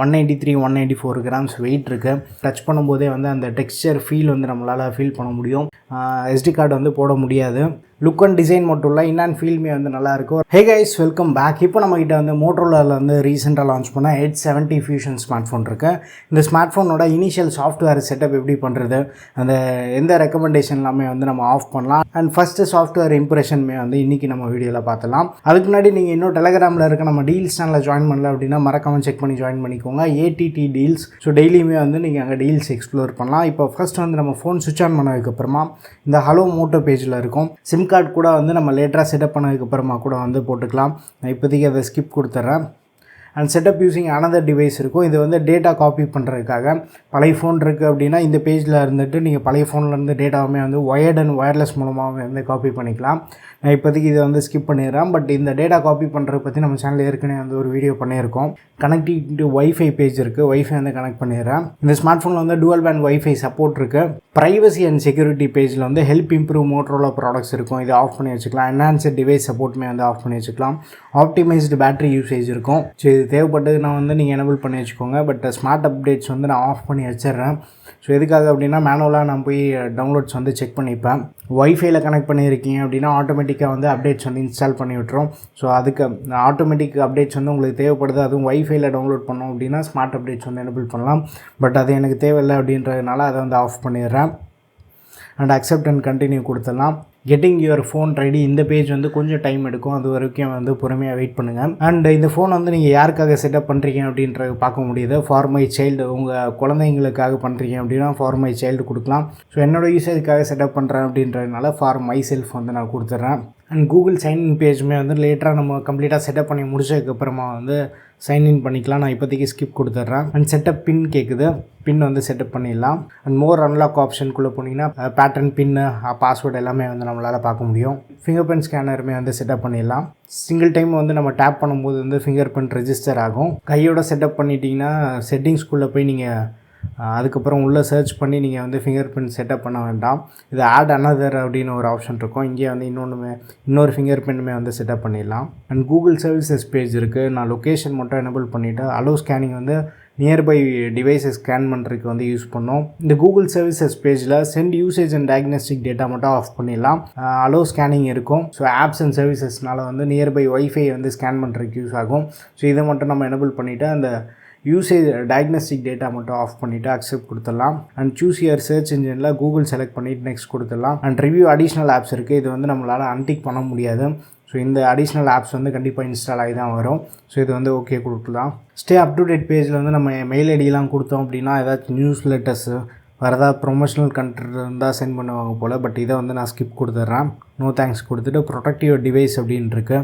193 194 grams wait இருக்குது. Touch பண்ணும்போதே வந்து அந்த டெக்ஸ்சர் ஃபீல் வந்து நம்மளால் ஃபீல் பண்ண முடியும். SD கார்டு வந்து போட முடியாது. லுக் அண்ட் டிசைன் மட்டும் இல்லை, இன் அண்ட் ஃபீல்மே வந்து நல்லாயிருக்கும். Hey guys, welcome back. இப்போ நம்மகிட்ட வந்து மோட்டோரோலாவில் வந்து ரீசெண்டாக லான்ச் பண்ண 870 ஃபியூஷன் ஸ்மார்ட் ஃபோன் இருக்குது. இந்த ஸ்மார்ட் ஃபோனோட இனிஷியல் சாஃப்ட்வேர் செட்டப் எப்படி பண்ணுறது, அந்த எந்த ரெக்கமெண்டேஷன் எல்லாமே வந்து நம்ம ஆஃப் பண்ணலாம், அண்ட் ஃபஸ்ட்டு சாஃப்ட்வேர் இம்ப்ரெஷனுமே வந்து இன்றைக்கி நம்ம வீடியோவில் பார்த்துலாம். அதுக்கு முன்னாடி நீங்கள் இன்னும் டெலகிராமில் இருக்க நம்ம டீல்ஸ் சேனலில் ஜாயின் பண்ணல அப்படின்னா மறக்காமல் செக் பண்ணி ஜாயின் பண்ணிக்கோங்க. ATT deals. ஸோ டெய்லியுமே வந்து நீங்கள் அங்கே டீல்ஸ் எக்ஸ்ப்ளோர் பண்ணலாம். இப்போ ஃபஸ்ட் வந்து நம்ம ஃபோன் சுவிட்ச் ஆன் பண்ணதுக்கப்புறமா இந்த ஹலோ மோட்டோ பேஜில் இருக்கும். சிம் கார்டு கூட வந்து நம்ம லேட்டராக செட்டப் பண்ணதுக்கப்புறமா கூட வந்து போட்டுக்கலாம். நான் இப்போதைக்கு அதை ஸ்கிப் கொடுத்துட்றேன். And setup using another device இருக்கும். இது வந்து டேட்டா காப்பி பண்ணுறதுக்காக. பழைய ஃபோன் இருக்குது அப்படின்னா இந்த பேஜில் இருந்துட்டு நீங்கள் பழைய ஃபோன்லேருந்து டேட்டாவுமே வந்து ஒயர்ட் அண்ட் ஒயர்லெஸ் மூலமாக வந்து காப்பி பண்ணிக்கலாம். நான் இப்போதைக்கு இதை வந்து ஸ்கிப் பண்ணிடுறேன். பட் இந்த டேட்டா காப்பி பண்ணுறத பற்றி நம்ம சேனலில் ஏற்கனவே வந்து ஒரு வீடியோ பண்ணியிருக்கோம். கனெக்டிவிட்டி வைஃபை பேஜ் இருக்குது, வைஃபை வந்து கனெக்ட் பண்ணிடுறேன். இந்த ஸ்மார்ட் ஃபோனில் வந்து டூவல் பேண்ட் வைஃபை சப்போர்ட் இருக்குது. ப்ரைவசி அண்ட் செக்யூரிட்டி பேஜில் வந்து ஹெல்ப் இம்ப்ரூவ் மோட்டோரோலா ப்ராடக்ட்ஸ் இருக்கும், இதை ஆஃப் பண்ணி வச்சுக்கலாம். என்ஹான்ஸ்ட் டிவைஸ் சப்போர்ட்டுமே வந்து ஆஃப் பண்ணி வச்சுக்கலாம். ஆப்டிமைஸ்டு பேட்டரி யூசேஜ் இருக்கும். ஸோ இது தேவைப்பட்டது நான் வந்து நீங்கள் எனபிள் பண்ணி வச்சுக்கோங்க. பட் ஸ்மார்ட் அப்டேட்ஸ் வந்து நான் ஆஃப் பண்ணி வச்சிடுறேன். ஸோ எதுக்காக அப்படின்னா மேனுவலாக நான் போய் டவுன்லோட்ஸ் வந்து செக் பண்ணிப்பேன். வைஃபைல கனெக்ட் பண்ணியிருக்கீங்க அப்படின்னா ஆட்டோமேட்டிக்காக வந்து அப்டேட்ஸ் வந்து இன்ஸ்டால் பண்ணி விட்டுரும். ஸோ அதுக்கு ஆட்டோமேட்டிக் அப்டேட்ஸ் வந்து உங்களுக்கு தேவைப்படுது, அதுவும் வைஃபைல டவுன்லோட் பண்ணோம் அப்படின்னா ஸ்மார்ட் அப்டேட்ஸ் வந்து எனபிள் பண்ணலாம். பட் அது எனக்கு தேவையில்லை அப்படின்றதுனால அதை வந்து ஆஃப் பண்ணிடுறேன். அண்ட் அக்செப்ட் அண்ட் கண்டினியூ கொடுத்துடலாம். Getting your phone ready. இந்த பேஜ் வந்து கொஞ்சம் டைம் எடுக்கும், அது வரைக்கும் வந்து பொறுமையாக வெயிட் பண்ணுங்கள். அண்ட் இந்த ஃபோன் வந்து நீங்கள் யாருக்காக செட்டப் பண்ணுறீங்க அப்படின்றது பார்க்க முடியுது. ஃபார் மை சைல்டு, உங்கள் குழந்தைங்களுக்காக பண்ணுறீங்க அப்படின்னா ஃபார் மை சைல்டு கொடுக்கலாம். ஸோ என்னோடய யூசேஜுக்காக செட்டப் பண்ணுறேன் அப்படின்றதுனால ஃபார் மை செல்ஃப் வந்து நான் கொடுத்துட்றேன். அண்ட் கூகுள் சைன்இன் பேஜுமே வந்து லேட்டராக நம்ம கம்ப்ளீட்டாக செட்டப் பண்ணி முடிச்சதுக்கப்புறமா வந்து சைன்இன் பண்ணிக்கலாம். நான் இப்போதைக்கு ஸ்கிப் கொடுத்துட்றேன். அண்ட் செட்டப் பின் கேட்குது, பின் வந்து செட்டப் பண்ணிடலாம். அண்ட் மோர் அன்லாக் ஆப்ஷனுக்குள்ளே போனீங்கன்னா பேட்டர்ன், பின்னு, பாஸ்வேர்டு எல்லாமே வந்து நம்மளால் பார்க்க முடியும். ஃபிங்கர் பிரிண்ட் ஸ்கேனருமே வந்து செட்டப் பண்ணிடலாம். சிங்கிள் டைம் வந்து நம்ம டேப் பண்ணும்போது வந்து ஃபிங்கர் பிரிண்ட் ரெஜிஸ்டர் ஆகும். கையோட செட்டப் பண்ணிட்டீங்கன்னா செட்டிங்ஸ்குள்ளே போய் நீங்கள் அதுக்கப்புறம் உள்ளே சர்ச் பண்ணி நீங்கள் வந்து ஃபிங்கர் பிரிண்ட் செட்டப் பண்ண வேண்டாம். இது ஆட் அனதர் அப்படின்னு ஒரு ஆப்ஷன் இருக்கும். இங்கே வந்து இன்னொரு ஃபிங்கர் பிரிண்ட்டுமே வந்து செட்டப் பண்ணிடலாம். அண்ட் கூகுள் சர்வீசஸ் பேஜ் இருக்குது. நான் லொக்கேஷன் மட்டும் எனபிள் பண்ணிவிட்டு அலோ ஸ்கேனிங் வந்து நியர்பை டிவைஸை ஸ்கேன் பண்ணுறதுக்கு வந்து யூஸ் பண்ணோம். இந்த கூகுள் சர்வீசஸ் பேஜில் send usage and diagnostic data மட்டும் ஆஃப் பண்ணிடலாம். அலோ ஸ்கேனிங் இருக்கும். ஸோ ஆப்ஸ் அண்ட் சர்வீசஸ்னால வந்து நியர்பை வைஃபை வந்து ஸ்கேன் பண்ணுறதுக்கு யூஸ் ஆகும். ஸோ இதை மட்டும் நம்ம எனபிள் பண்ணிவிட்டு அந்த யூசேஜ் டயக்னோஸ்டிக் டேட்டா மட்டும் ஆஃப் பண்ணிவிட்டு அக்செப்ட் கொடுத்துடலாம். அண்ட் சூஸ் யுவர் சர்ச் இன்ஜினில் கூகுள் செலக்ட் பண்ணிவிட்டு நெக்ஸ்ட் கொடுத்துடலாம். அண்ட் ரிவ்யூ அடிஷ்னல் ஆப்ஸ் இருக்குது, இது வந்து நம்மளால் அன்டிக் பண்ண முடியாது. ஸோ இந்த அடிஷ்னல் ஆப்ஸ் வந்து கண்டிப்பாக இன்ஸ்டால் ஆகி தான் வரும். ஸோ இது வந்து ஓகே கொடுக்கலாம். ஸ்டே அப் டு டேட் பேஜில் வந்து நம்ம மெயில் ஐடியெலாம் கொடுத்தோம் அப்படின்னா ஏதாச்சும் நியூஸ் லெட்டர்ஸு வேறு ஏதாவது ப்ரொமோஷனல் கண்டென்ட் இருந்தால் சென்ட் பண்ணுவாங்க போல். பட் இதை வந்து நான் ஸ்கிப் கொடுத்துட்றேன். நோ தேங்க்ஸ் கொடுத்துட்டு ப்ரொடெக்ட் யுவர் டிவைஸ் அப்படின்னு இருக்குது.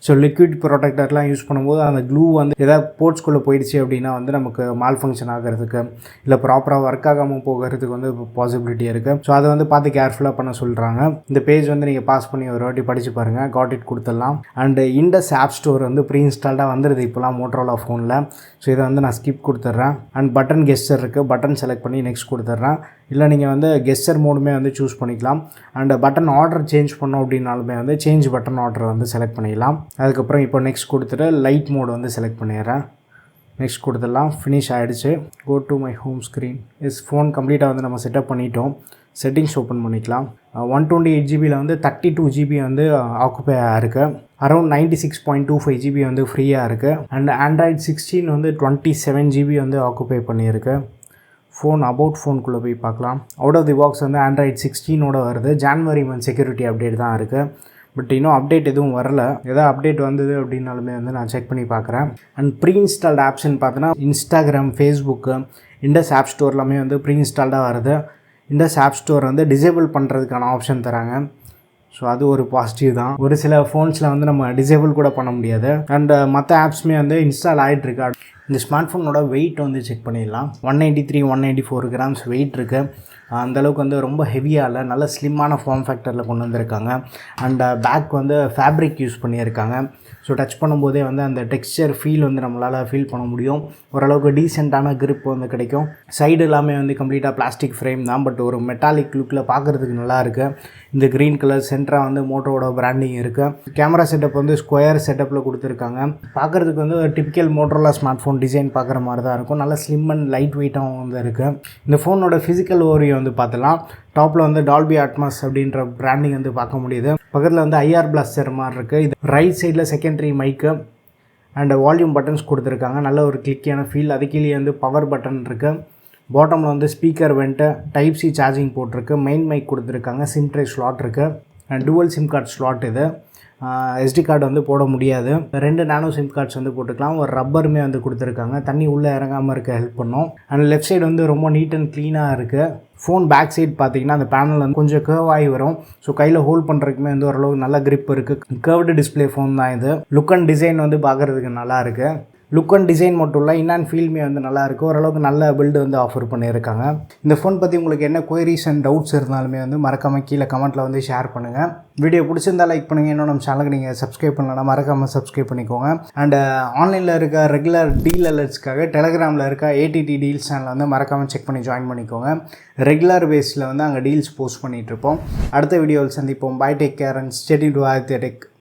ஸோ லிக்விட் ப்ரொடெக்டர்லாம் யூஸ் பண்ணும்போது அந்த க்ளூ வந்து எதாவது போர்ட்ஸ்குள்ளே போயிடுச்சு அப்படின்னா வந்து நமக்கு மால் ஃபங்க்ஷன் ஆகிறதுக்கு இல்லை ப்ராப்பராக ஒர்க் ஆகாமல் போகிறதுக்கு வந்து பாசிபிலிட்டி இருக்குது. ஸோ அதை வந்து பார்த்து கேர்ஃபுல்லாக பண்ண சொல்கிறாங்க. இந்த பேஜ் வந்து நீங்கள் பாஸ் பண்ணி ஒரு வாட்டி படித்து பாருங்கள். காட் இட் கொடுத்துடலாம். அண்டு இண்டஸ் ஆப் ஸ்டோர் வந்து ப்ரீ இன்ஸ்டால்டாக வந்துடுது இப்போலாம் மோட்டோரோலா ஃபோனில். ஸோ இதை வந்து நான் ஸ்கிப் கொடுத்துட்றேன். அண்ட் பட்டன் கெஸ்டர் இருக்குது, பட்டன் செலக்ட் பண்ணி நெக்ஸ்ட் கொடுத்துட்றேன். இல்லை நீங்கள் வந்து கெஸ்டர் மோடுமே வந்து சூஸ் பண்ணிக்கலாம். அண்ட் பட்டன் ஆர்டர் சேஞ்ச் பண்ணோம் அப்படின்னாலுமே வந்து சேஞ்ச் பட்டன் ஆர்டர் வந்து செலக்ட் பண்ணிக்கலாம். அதுக்கப்புறம் இப்போ நெக்ஸ்ட் கொடுத்துட்டு லைட் மோடு வந்து செலக்ட் பண்ணிடுறேன். நெக்ஸ்ட் கொடுத்துடலாம். ஃபினிஷ் ஆகிடுச்சு. Go to my home screen. Phone கம்ப்ளீட்டாக வந்து நம்ம செட்டப் பண்ணிட்டோம். செட்டிங்ஸ் ஓப்பன் பண்ணிக்கலாம். 128 ஜிபியில் வந்து 32 ஜிபி வந்து ஆக்குபை ஆகிருக்கு. அரௌண்ட் 96.25 ஜிபி வந்து ஃப்ரீயாக இருக்குது. அண்ட் ஆண்ட்ராய்டு 16 வந்து 27 ஜிபி வந்து ஆக்குபை பண்ணியிருக்கு. ஃபோன் அபவுட் ஃபோனுக்குள்ளே போய் பார்க்கலாம். அவுட் ஆஃப் தி பாக்ஸ் வந்து ஆண்ட்ராய்டு 16ஓட வருது. ஜான்வரி மந்த் செக்யூரிட்டி அப்டேட் தான் இருக்குது. பட் இன்னும் அப்டேட் எதுவும் வரல. எதாவது அப்டேட் வந்தது அப்படின்னாலுமே வந்து நான் செக் பண்ணி பார்க்குறேன். அண்ட் ப்ரீ இன்ஸ்டால்டு ஆப்ஸ்ன்னு பார்த்தோன்னா Instagram, Facebook, Indus app store எல்லாமே வந்து ப்ரீ இன்ஸ்டால்டாக வருது. இண்டஸ் ஆப் ஸ்டோர் வந்து டிசேபிள் பண்ணுறதுக்கான ஆப்ஷன் தராங்க. ஸோ அது ஒரு பாசிட்டிவ் தான். ஒரு சில ஃபோன்ஸில் வந்து நம்ம டிசேபிள் கூட பண்ண முடியாது. அண்ட் மற்ற ஆப்ஸுமே வந்து இன்ஸ்டால் ஆகிட்டுருக்கு. இந்த ஸ்மார்ட் ஃபோனோட வெயிட் வந்து செக் பண்ணிடலாம். 193 194 கிராம்ஸ் வெயிட் இருக்குது. அந்தளவுக்கு வந்து ரொம்ப ஹெவியாக இல்லை, நல்ல ஸ்லிம்மான ஃபார்ம் ஃபேக்டரில் கொண்டு வந்திருக்காங்க. அண்ட் பேக் வந்து ஃபேப்ரிக் யூஸ் பண்ணியிருக்காங்க. ஸோ டச் பண்ணும்போதே வந்து அந்த டெக்ஸ்சர் ஃபீல் வந்து நம்மளால் ஃபீல் பண்ண முடியும். ஓரளவுக்கு டீசெண்டான கிரிப் வந்து கிடைக்கும். சைடு எல்லாமே வந்து கம்ப்ளீட்டாக பிளாஸ்டிக் ஃப்ரேம் தான், பட் ஒரு மெட்டாலிக் லுக்கில் பார்க்குறதுக்கு நல்லாயிருக்கு. இந்த க்ரீன் கலர் சென்டராக வந்து மோட்டோவோட பிராண்டிங் இருக்குது. கேமரா செட்டப் வந்து ஸ்கொயர் செட்டப்பில் கொடுத்துருக்காங்க. பார்க்குறதுக்கு வந்து ஒரு typical Motorola smart phone design பார்க்குற மாதிரி தான் இருக்கும். நல்ல ஸ்லிம் அண்ட் லைட் வெயிட்டாகவும் வந்து இருக்குது. இந்த ஃபோனோட ஃபிசிக்கல் ஓவர்வியூ வந்து பார்த்தலாம். டாப்பில் வந்து டால்பி அட்மாஸ் அப்படின்ற பிராண்டிங் வந்து பார்க்க முடியுது. பக்கத்தில் வந்து ஐஆர் பிளாஸ்டர் மாதிரி இருக்குது. இது ரைட் சைடில் செகண்டரி மைக்கு அண்ட் வால்யூம் பட்டன்ஸ் கொடுத்துருக்காங்க. நல்ல ஒரு கிளிக்கியான ஃபீல். அது கீழே வந்து பவர் பட்டன் இருக்குது. பாட்டமில் வந்து speaker went type C charging போட்டிருக்கு. மெயின் மைக் கொடுத்துருக்காங்க. சிம் ட்ரே ஸ்லாட் இருக்குது and twelve sim card slot. இது எஸ்டி கார்டு வந்து போட முடியாது. 2 நானோ சிம் கார்ட்ஸ் வந்து போட்டுக்கலாம். ஒரு ரப்பருமே வந்து கொடுத்துருக்காங்க. தண்ணி உள்ளே இறங்காமல் இருக்க ஹெல்ப் பண்ணும். அண்ட் லெஃப்ட் சைடு வந்து ரொம்ப நீட் அண்ட் க்ளீனாக இருக்குது. ஃபோன் பேக் சைடு பார்த்தீங்கன்னா அந்த பேனல் வந்து கொஞ்சம் கர்வ் ஆகி வரும். ஸோ கையில் ஹோல்ட் பண்ணுறதுக்குமே வந்து ஓரளவுக்கு நல்ல கிரிப் இருக்குது. கர்வ்டு டிஸ்பிளே ஃபோன் தான் இது. லுக் அண்ட் டிசைன் வந்து பார்க்குறதுக்கு நல்லா இருக்குது. லுக் அண்ட் டிசைன் மட்டும் இல்லை, இன் அண்ட் ஃபீல்மே வந்து நல்லாயிருக்கு. ஓரளவுக்கு நல்ல பில்டு வந்து ஆஃபர் பண்ணியிருக்காங்க. இந்த ஃபோன் பற்றி உங்களுக்கு என்ன குவரிஸ் அண்ட் டவுட்ஸ் இருந்தாலுமே வந்து மறக்காமல் கீழே கமெண்ட்டில் வந்து ஷேர் பண்ணுங்கள். வீடியோ பிடிச்சிருந்தா லைக் பண்ணுங்கள். இன்னும் நம்ம சேனலுக்கு நீங்கள் சப்ஸ்கிரைப் பண்ணலன்னா மறக்காமல் சப்ஸ்கிரைப் பண்ணிக்கோங்க. அண்ட் ஆன்லைனில் இருக்க ரெகுலர் டீல் அலர்ட்ஸ்க்காக டெலகிராமில் இருக்க ஏடிடி டீல்ஸ் சேனலில் வந்து மறக்காமல் செக் பண்ணி ஜாயின் பண்ணிக்கோங்க. ரெகுலர் பேஸில் வந்து அங்கே டீல்ஸ் போஸ்ட் பண்ணிகிட்ருப்போம். அடுத்த வீடியோவில் சந்திப்போம். Bye, take care and stay tuned to Aditya tech.